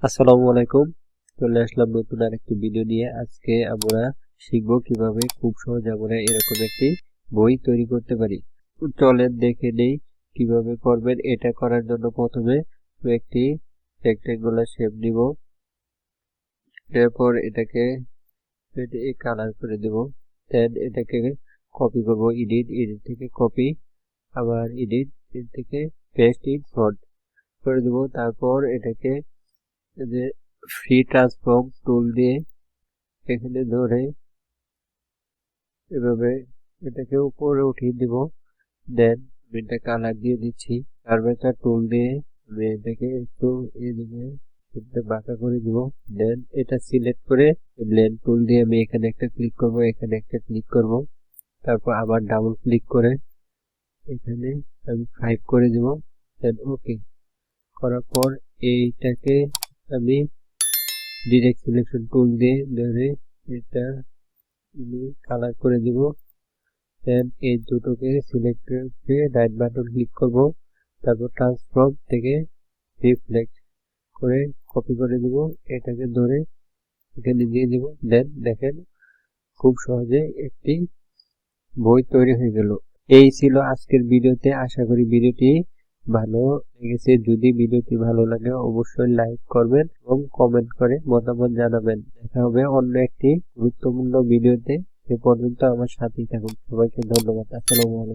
আসসালামু আলাইকুম। চলে আসলাম নতুন আরেকটি ভিডিও নিয়ে। আজকে আমরা শিখবো কিভাবে খুব সহজে আমরা এরকম একটি বই তৈরি করতে পারি। চলেন দেখে নেই কিভাবে করবেন। এটা করার জন্য প্রথমে একটি রেক্টেঙ্গুলার শেপ নিব, এরপর এটাকে কালার করে দেব। দেন এটাকে কপি করব, এডিট থেকে কপি, আবার এডিট থেকে পেস্ট ইন ফন্ট করে দেব। তারপর এটাকে যে ফ্রি ট্রান্সফর্ম টুল দিয়ে এখানে ধরে এভাবে এটাকে উপরে উঠিয়ে দিব। দেন আমি এটা কালার দিয়ে দিচ্ছি। কার্ভেচার টুল দিয়ে আমি এটাকে একটু এদিকে বাঁকা করে দিব। দেন এটা সিলেক্ট করে ব্লেন্ড টুল দিয়ে আমি এখানে একটা ক্লিক করব, এখানে একটা ক্লিক করব। তারপর আবার ডাবল ক্লিক করে এখানে আমি 5 করে দিব। দেন ওকে করার পর এইটাকে আমি ডিরেক্ট সিলেকশন টুল দিয়ে ধরে এটা আমি কালার করে দিব। দেন এই দুটোকে সিলেক্ট করে রাইট বাটন ক্লিক করব। তারপর ট্রান্সফর্ম থেকে রিফ্লেক্ট করে কপি করে দিব, এটাকে ধরে এখানে দিয়ে দিব। দেন দেখেন খুব সহজে একটি বই তৈরি হয়ে গেল। এই ছিল আজকের ভিডিওতে। আশা করি ভিডিওটি ভালো লেগেছে। যদি ভিডিওটি ভালো লাগে অবশ্যই লাইক করবেন এবং কমেন্ট করে মতামত জানাবেন। দেখা হবে অন্য একটি গুরুত্বপূর্ণ ভিডিওতে। সে পর্যন্ত আমার সাথেই থাকুন। সবাইকে ধন্যবাদ। আসসালামু আলাইকুম।